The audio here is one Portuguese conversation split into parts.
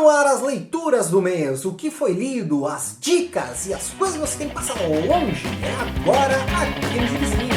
no ar as leituras do mês, o que foi lido, as dicas e as coisas que você tem que passar longe. É agora aqui no Gibizinho.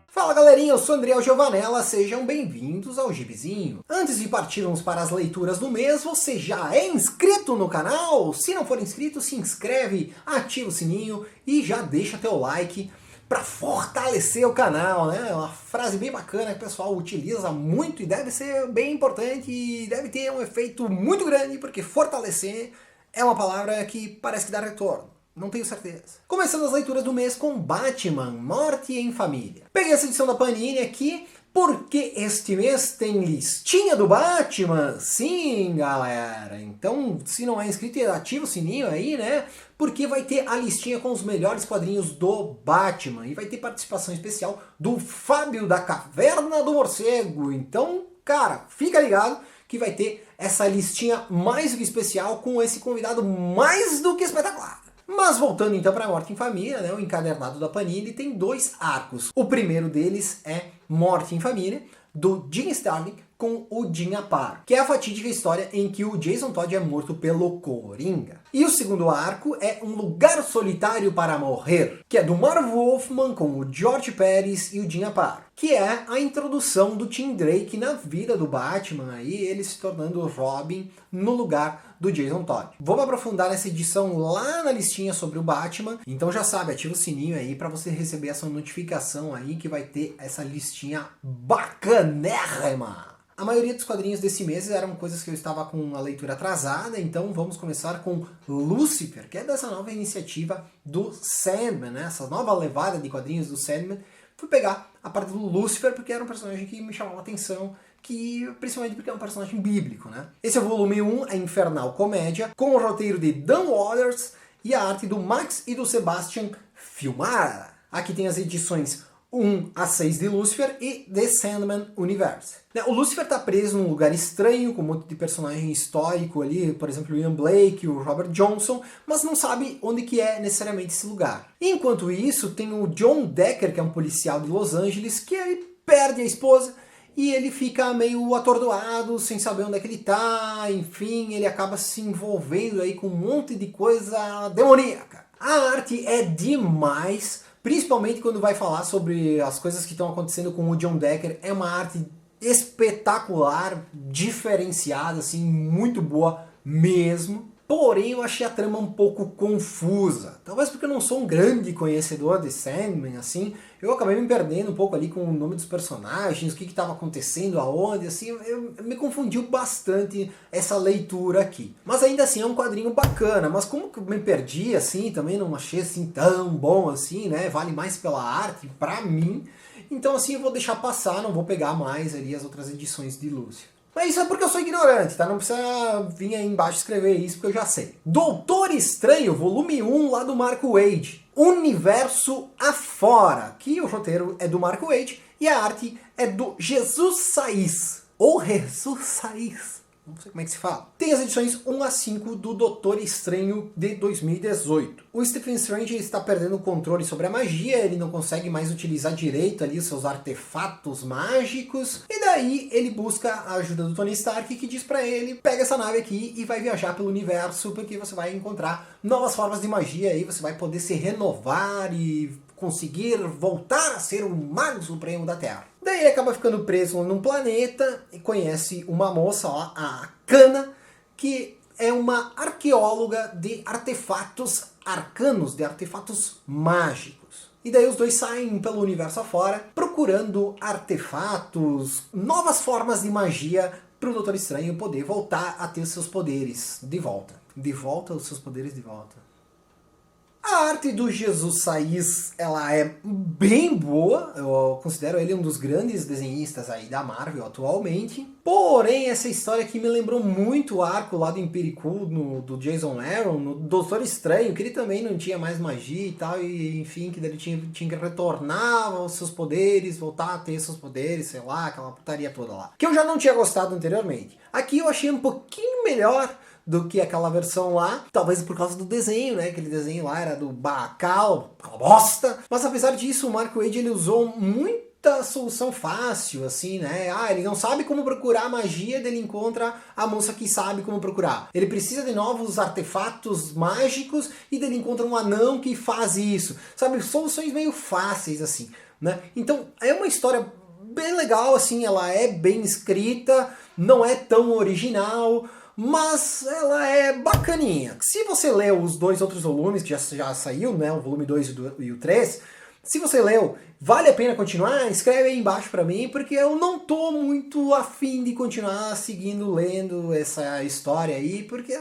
Fala galerinha, eu sou Andriel Giovanella, sejam bem-vindos ao Gibizinho. Antes de partirmos para as leituras do mês, você já é inscrito no canal? Se não for inscrito, se inscreve, ativa o sininho e já deixa teu like para fortalecer o canal, né? Uma frase bem bacana que o pessoal utiliza muito e deve ser bem importante e deve ter um efeito muito grande, porque fortalecer é uma palavra que parece que dá retorno. Não tenho certeza. Começando as leituras do mês com Batman, Morte em Família. Peguei essa edição da Panini aqui, porque este mês tem listinha do Batman. Sim, galera. Então, se não é inscrito, ativa o sininho aí, né? Porque vai ter a listinha com os melhores quadrinhos do Batman. E vai ter participação especial do Fábio da Caverna do Morcego. Então, cara, fica ligado que vai ter essa listinha mais do que especial com esse convidado mais do que espetacular. Mas voltando então para Morte em Família, né, o encadernado da Panini tem dois arcos. O primeiro deles é Morte em Família, do Jim Starlin com o Jim Aparo, que é a fatídica história em que o Jason Todd é morto pelo Coringa. E o segundo arco é Um Lugar Solitário para Morrer, que é do Marv Wolfman com o George Pérez e o Jim Aparo, que é a introdução do Tim Drake na vida do Batman, aí ele se tornando o Robin no lugar do Jason Todd. Vamos aprofundar nessa edição lá na listinha sobre o Batman, então já sabe, ativa o sininho aí para você receber essa notificação aí que vai ter essa listinha bacanérrima. A maioria dos quadrinhos desse mês eram coisas que eu estava com a leitura atrasada, então vamos começar com Lucifer, que é dessa nova iniciativa do Sandman, né? Essa nova levada de quadrinhos do Sandman. Fui pegar a parte do Lucifer porque era um personagem que me chamava a atenção, principalmente porque é um personagem bíblico, né? Esse é o volume 1, a Infernal Comédia, com o roteiro de Dan Waters e a arte do Max e do Sebastian Filmar. Aqui tem as edições 1 a 6 de Lucifer e The Sandman Universe. O Lucifer está preso num lugar estranho, com um monte de personagem histórico ali, por exemplo, o Ian Blake, o Robert Johnson, mas não sabe onde que é necessariamente esse lugar. Enquanto isso, tem o John Decker, que é um policial de Los Angeles, que ele perde a esposa e ele fica meio atordoado, sem saber onde é que ele tá, enfim, ele acaba se envolvendo aí com um monte de coisa demoníaca. A arte é demais, principalmente quando vai falar sobre as coisas que estão acontecendo com o John Decker. É uma arte espetacular, diferenciada, assim, muito boa mesmo. Porém, eu achei a trama um pouco confusa. Talvez porque eu não sou um grande conhecedor de Sandman, assim, eu acabei me perdendo um pouco ali com o nome dos personagens, o que estava acontecendo, aonde, assim, me confundiu bastante essa leitura aqui. Mas ainda assim é um quadrinho bacana, mas como que eu me perdi, assim, também não achei assim tão bom assim, né, vale mais pela arte, pra mim. Então assim, eu vou deixar passar, não vou pegar mais ali as outras edições de Lúcio. Mas isso é porque eu sou ignorante, tá? Não precisa vir aí embaixo escrever isso, porque eu já sei. Doutor Estranho, volume 1, lá do Marco Waid. Universo Afora, que o roteiro é do Marco Waid e a arte é do Jesus Saiz. Ou Jesus Saiz. Não sei como é que se fala. Tem as edições 1 a 5 do Doutor Estranho de 2018. O Stephen Strange está perdendo o controle sobre a magia, ele não consegue mais utilizar direito ali os seus artefatos mágicos, e daí ele busca a ajuda do Tony Stark, que diz pra ele, pega essa nave aqui e vai viajar pelo universo, porque você vai encontrar novas formas de magia, aí você vai poder se renovar e conseguir voltar a ser o Mago Supremo da Terra. Daí ele acaba ficando preso num planeta e conhece uma moça, ó, a Kana, que é uma arqueóloga de artefatos arcanos, de artefatos mágicos. E daí os dois saem pelo universo afora, procurando artefatos, novas formas de magia, para o Doutor Estranho poder voltar a ter seus poderes de volta. De volta, os seus poderes de volta. A arte do Jesus Saiz, ela é bem boa, eu considero ele um dos grandes desenhistas aí da Marvel atualmente. Porém, essa história aqui me lembrou muito o arco lá do Empiricool, do Jason Aaron, no Doutor Estranho, que ele também não tinha mais magia e tal, e enfim, que ele tinha que retornar aos seus poderes, voltar a ter seus poderes, sei lá, aquela putaria toda lá. Que eu já não tinha gostado anteriormente. Aqui eu achei um pouquinho melhor do que aquela versão lá, talvez por causa do desenho, né? Aquele desenho lá era do Bacal, aquela bosta. Mas apesar disso, o Mark Waid ele usou muito muita solução fácil, assim, né? Ah, ele não sabe como procurar magia, daí ele encontra a moça que sabe como procurar. Ele precisa de novos artefatos mágicos e daí ele encontra um anão que faz isso. Sabe, soluções meio fáceis, assim, né? Então, é uma história bem legal, assim, ela é bem escrita, não é tão original, mas ela é bacaninha. Se você leu os 2 outros volumes, que já saiu, né, o volume 2 e o 3, se você leu, vale a pena continuar? Escreve aí embaixo pra mim, porque eu não tô muito afim de continuar seguindo, lendo essa história aí, porque,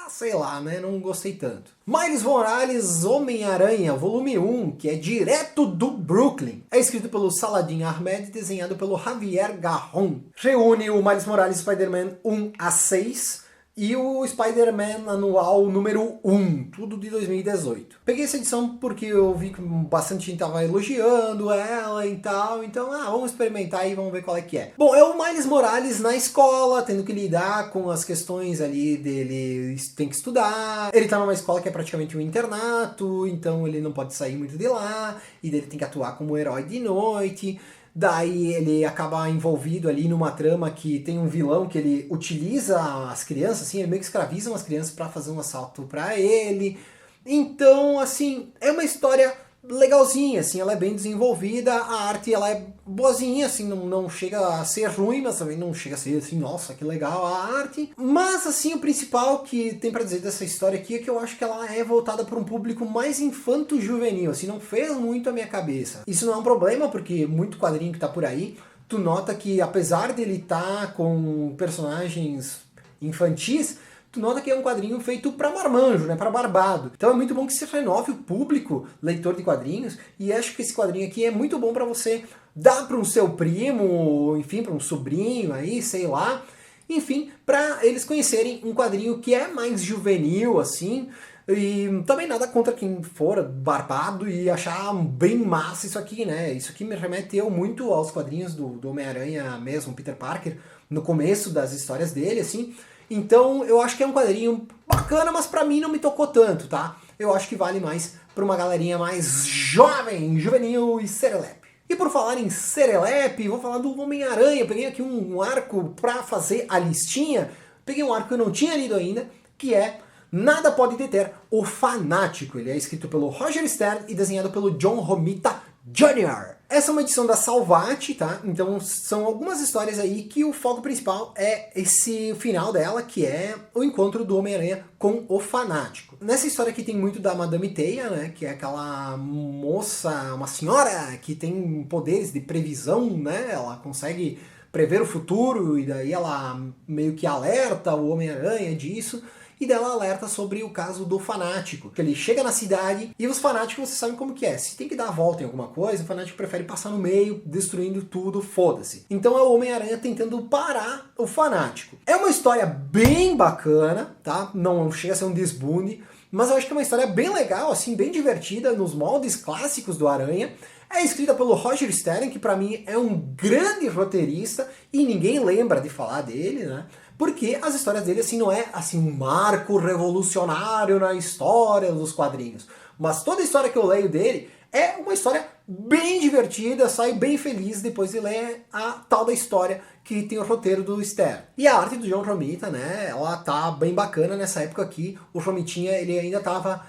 sei lá, né, não gostei tanto. Miles Morales Homem-Aranha, volume 1, que é direto do Brooklyn. É escrito pelo Saladin Ahmed, desenhado pelo Javier Garron. Reúne o Miles Morales Spider-Man 1 a 6, e o Spider-Man anual número 1, tudo de 2018. Peguei essa edição porque eu vi que bastante gente tava elogiando ela e tal, então vamos experimentar e vamos ver qual é que é. Bom, é o Miles Morales na escola, tendo que lidar com as questões ali dele, tem que estudar, ele tá numa escola que é praticamente um internato, então ele não pode sair muito de lá, e dele tem que atuar como herói de noite. Daí ele acaba envolvido ali numa trama que tem um vilão que ele utiliza as crianças, assim, ele meio que escraviza as crianças para fazer um assalto para ele. Então, assim, é uma história legalzinha, assim, ela é bem desenvolvida, a arte ela é boazinha, assim, não chega a ser ruim, mas também não chega a ser assim, nossa, que legal a arte. Mas, assim, o principal que tem pra dizer dessa história aqui é que eu acho que ela é voltada para um público mais infanto-juvenil, assim, não fez muito a minha cabeça. Isso não é um problema, porque muito quadrinho que tá por aí, tu nota que apesar dele estar com personagens infantis, tu nota que é um quadrinho feito para marmanjo, né, para barbado. Então é muito bom que você renove o público leitor de quadrinhos, e acho que esse quadrinho aqui é muito bom para você dar para um seu primo, enfim, para um sobrinho aí, sei lá, enfim, para eles conhecerem um quadrinho que é mais juvenil, assim, e também nada contra quem for barbado e achar bem massa isso aqui, né? Isso aqui me remeteu muito aos quadrinhos do Homem-Aranha mesmo, Peter Parker, no começo das histórias dele, assim. Então eu acho que é um quadrinho bacana, mas pra mim não me tocou tanto, tá? Eu acho que vale mais pra uma galerinha mais jovem, juvenil e serelepe. E por falar em serelepe, vou falar do Homem-Aranha. Peguei aqui um arco pra fazer a listinha. Peguei um arco que eu não tinha lido ainda, que é Nada Pode Deter o Fanático. Ele é escrito pelo Roger Stern e desenhado pelo John Romita Jr. Essa é uma edição da Salvat, tá? Então são algumas histórias aí que o foco principal é esse final dela, que é o encontro do Homem-Aranha com o Fanático. Nessa história aqui tem muito da Madame Teia, né? Que é aquela moça, uma senhora que tem poderes de previsão, né? Ela consegue prever o futuro e daí ela meio que alerta o Homem-Aranha disso. E dela alerta sobre o caso do Fanático, que ele chega na cidade e os fanáticos, você sabe como que é, se tem que dar a volta em alguma coisa, o Fanático prefere passar no meio, destruindo tudo, foda-se. Então é o Homem-Aranha tentando parar o Fanático. É uma história bem bacana, tá? Não chega a ser um desbunde, mas eu acho que é uma história bem legal, assim, bem divertida, nos moldes clássicos do Aranha. É escrita pelo Roger Stern, que pra mim é um grande roteirista, e ninguém lembra de falar dele, né? Porque as histórias dele, assim, não é assim um marco revolucionário na história dos quadrinhos. Mas toda a história que eu leio dele é uma história bem divertida, saio bem feliz depois de ler a tal da história que tem o roteiro do Stern. E a arte do John Romita, né, ela tá bem bacana nessa época aqui. O Romitinha, ele ainda tava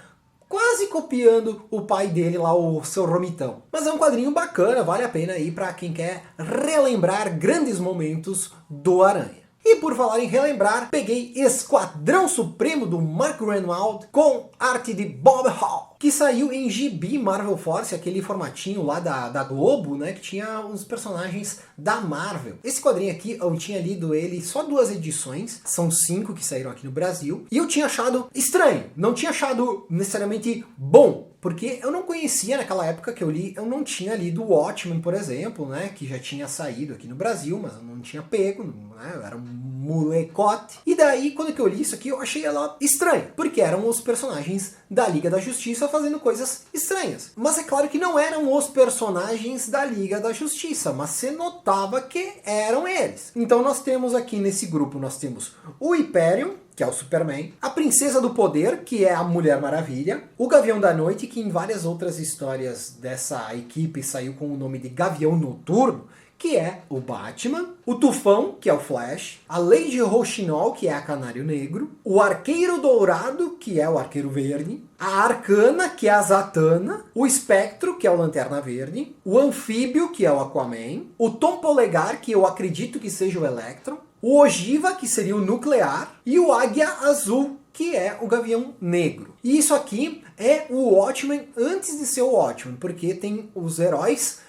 quase copiando o pai dele lá, o seu Romitão. Mas é um quadrinho bacana, vale a pena aí pra quem quer relembrar grandes momentos do Aranha. E por falar em relembrar, peguei Esquadrão Supremo do Mark Gruenwald com arte de Bob Hall, que saiu em Gibi Marvel Force, aquele formatinho lá da Globo, né, que tinha os personagens da Marvel. Esse quadrinho aqui, eu tinha lido ele só 2 edições, são 5 que saíram aqui no Brasil, e eu tinha achado estranho, não tinha achado necessariamente bom, porque eu não conhecia naquela época que eu li, eu não tinha lido o Watchmen, por exemplo, né, que já tinha saído aqui no Brasil, mas eu não tinha pego, né, eu era um molecote. E daí, quando que eu li isso aqui, eu achei ela estranha, porque eram os personagens da Liga da Justiça fazendo coisas estranhas. Mas é claro que não eram os personagens da Liga da Justiça, mas você notava que eram eles. Então nós temos aqui nesse grupo, nós temos o Hyperion, que é o Superman, a Princesa do Poder, que é a Mulher Maravilha, o Gavião da Noite, que em várias outras histórias dessa equipe saiu com o nome de Gavião Noturno, que é o Batman, o Tufão, que é o Flash, a Lady Rouxinol, que é a Canário Negro, o Arqueiro Dourado, que é o Arqueiro Verde, a Arcana, que é a Zatanna, o Espectro, que é o Lanterna Verde, o Anfíbio, que é o Aquaman, o Tom Polegar, que eu acredito que seja o Electron, o Ogiva, que seria o Nuclear, e o Águia Azul, que é o Gavião Negro. E isso aqui é o Watchmen antes de ser o Watchmen, porque tem os heróis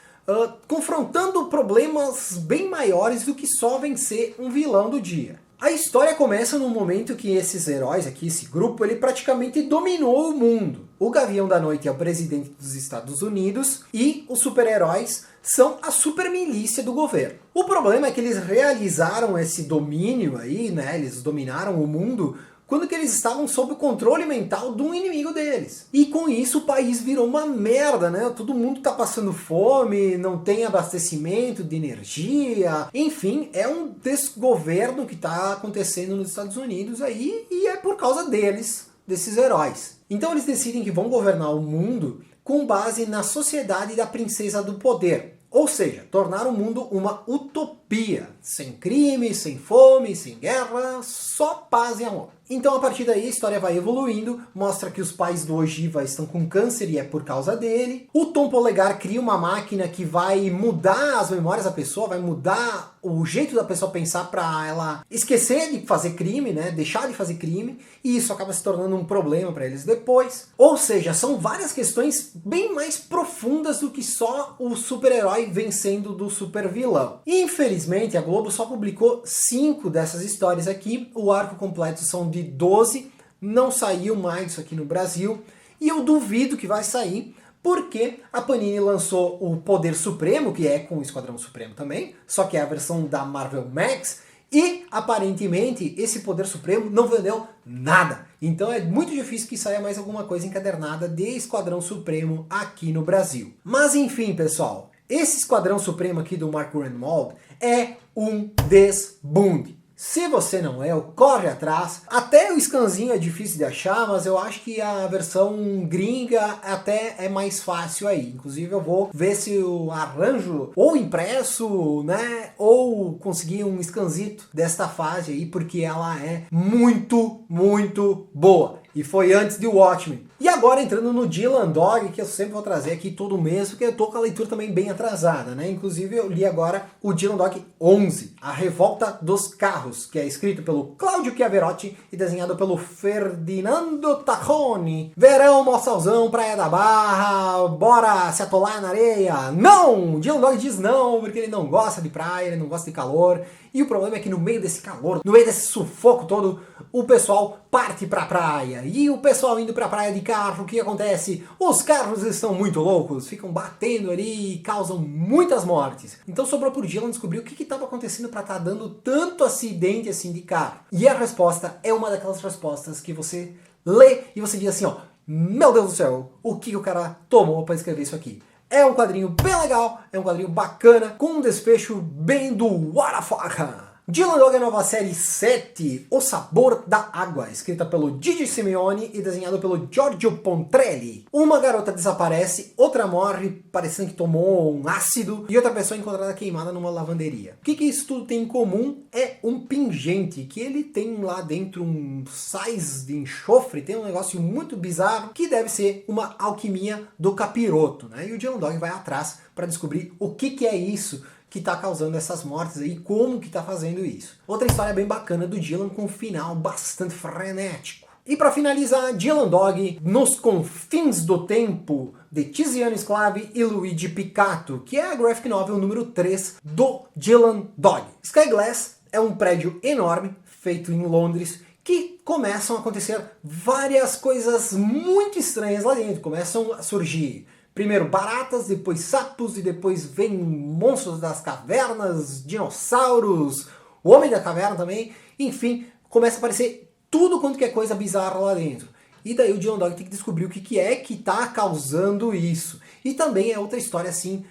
confrontando problemas bem maiores do que só vencer um vilão do dia. A história começa no momento que esses heróis aqui, esse grupo, ele praticamente dominou o mundo. O Gavião da Noite é o presidente dos Estados Unidos e os super-heróis são a supermilícia do governo. O problema é que eles realizaram esse domínio aí, né? Eles dominaram o mundo quando que eles estavam sob o controle mental de um inimigo deles. E com isso o país virou uma merda, né? Todo mundo tá passando fome, não tem abastecimento de energia, enfim, é um desgoverno que tá acontecendo nos Estados Unidos aí, e é por causa deles, desses heróis. Então eles decidem que vão governar o mundo com base na sociedade da Princesa do Poder. Ou seja, tornar o mundo uma utopia, sem crime, sem fome, sem guerra, só paz e amor. Então a partir daí a história vai evoluindo, mostra que os pais do Ogiva estão com câncer e é por causa dele. O Tom Polegar cria uma máquina que vai mudar as memórias da pessoa, vai mudar o jeito da pessoa pensar para ela esquecer de fazer crime, né? Deixar de fazer crime, e isso acaba se tornando um problema para eles depois. Ou seja, são várias questões bem mais profundas do que só o super-herói vencendo do super-vilão. Infelizmente a Globo só publicou 5 dessas histórias aqui, o arco completo são de 12, não saiu mais isso aqui no Brasil, e eu duvido que vai sair, porque a Panini lançou o Poder Supremo, que é com o Esquadrão Supremo também, só que é a versão da Marvel Max, e aparentemente esse Poder Supremo não vendeu nada. Então é muito difícil que saia mais alguma coisa encadernada de Esquadrão Supremo aqui no Brasil. Mas enfim, pessoal, esse Esquadrão Supremo aqui do Mark Gruenwald é um desbunde. Se você não é, corre atrás. Até o scanzinho é difícil de achar, mas eu acho que a versão gringa até é mais fácil aí. Inclusive eu vou ver se eu arranjo ou impresso, né, ou conseguir um scanzito desta fase aí, porque ela é muito, muito boa. E foi antes de Watchmen. E agora entrando no Dylan Dog, que eu sempre vou trazer aqui todo mês, porque eu tô com a leitura também bem atrasada, né? Inclusive eu li agora o Dylan Dog 11, A Revolta dos Carros, que é escrito pelo Claudio Chiaverotti e desenhado pelo Ferdinando Taconi. Verão, mossalzão, Praia da Barra, bora se atolar na areia. Não! Dylan Dog diz não, porque ele não gosta de praia, ele não gosta de calor. E o problema é que no meio desse calor, no meio desse sufoco todo, o pessoal parte pra praia. E o pessoal indo pra praia de carro, o que acontece? Os carros estão muito loucos, ficam batendo ali e causam muitas mortes. Então sobrou pro Dylan descobrir o que estava acontecendo pra estar dando tanto acidente assim de carro. E a resposta é uma daquelas respostas que você lê e você diz assim, ó, meu Deus do céu, o que o cara tomou pra escrever isso aqui? É um quadrinho bem legal, é um quadrinho bacana, com um desfecho bem do what the fuck. Dylan Dog é a nova série 7, O Sabor da Água, escrita pelo Gigi Simeone e desenhado pelo Giorgio Pontrelli. Uma garota desaparece, outra morre, parecendo que tomou um ácido, e outra pessoa é encontrada queimada numa lavanderia. O que isso tudo tem em comum? É um pingente, que ele tem lá dentro um sais de enxofre, tem um negócio muito bizarro, que deve ser uma alquimia do capiroto, né? E o Dylan Dog vai atrás para descobrir o que é isso que está causando essas mortes aí, como que está fazendo isso. Outra história bem bacana do Dylan com um final bastante frenético. E para finalizar, Dylan Dog nos confins do tempo, de Tiziano Sclavi e Luigi Picato, que é a graphic novel número 3 do Dylan Dog. Sky Glass é um prédio enorme, feito em Londres, que começam a acontecer várias coisas muito estranhas lá dentro. Começam a surgir primeiro baratas, depois sapos, e depois vem monstros das cavernas, dinossauros, o Homem da Caverna também. Enfim, começa a aparecer tudo quanto que é coisa bizarra lá dentro. E daí o Dylan Dog tem que descobrir o que é que está causando isso. E também é outra história assim,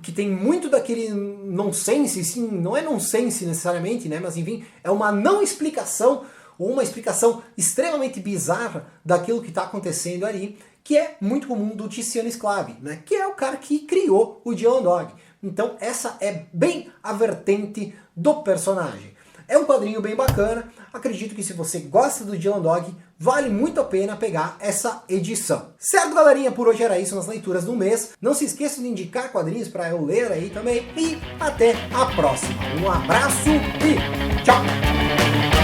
que tem muito daquele nonsense, sim, não é nonsense necessariamente, né? Mas enfim, é uma não explicação ou uma explicação extremamente bizarra daquilo que está acontecendo ali, que é muito comum do Tiziano Sclavi, né? Que é o cara que criou o Dylan Dog. Então essa é bem a vertente do personagem. É um quadrinho bem bacana, acredito que se você gosta do Dylan Dog, vale muito a pena pegar essa edição. Certo, galerinha? Por hoje era isso nas leituras do mês. Não se esqueça de indicar quadrinhos para eu ler aí também. E até a próxima. Um abraço e tchau!